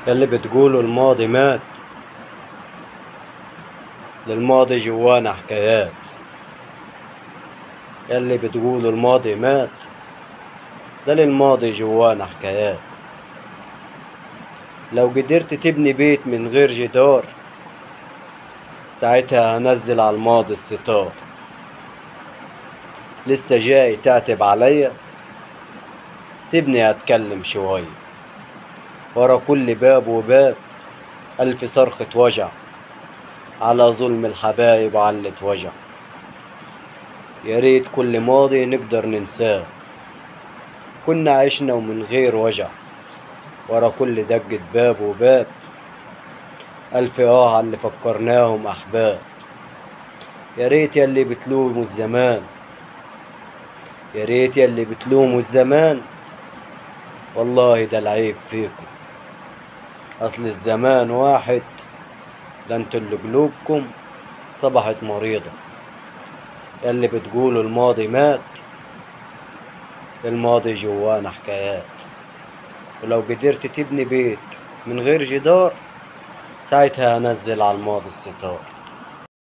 ياللي بتقولوا الماضي مات، للماضي جوانا حكايات. ياللي بتقولوا الماضي مات، ده للماضي جوانا حكايات. لو قدرت تبني بيت من غير جدار، ساعتها هنزل على الماضي الستار. لسه جاي تعتب عليا؟ سيبني اتكلم شوية. ورا كل باب وباب ألف صرخة وجع، على ظلم الحبايب علة وجع. يا ريت كل ماضي نقدر ننساه، كنا عشنا ومن غير وجع. ورا كل دقة باب وباب ألف على اللي فكرناهم أحباب. يا ريت ياللي بتلوموا الزمان، يا ريت ياللي بتلوموا الزمان، والله ده العيب فيكم. أصل الزمان واحد، ده انتوا اللي قلوبكم صبحت مريضة. ياللي بتقولوا الماضي مات، الماضي جوانا حكايات. ولو قدرت تبني بيت من غير جدار، ساعتها هنزل على الماضي الستار.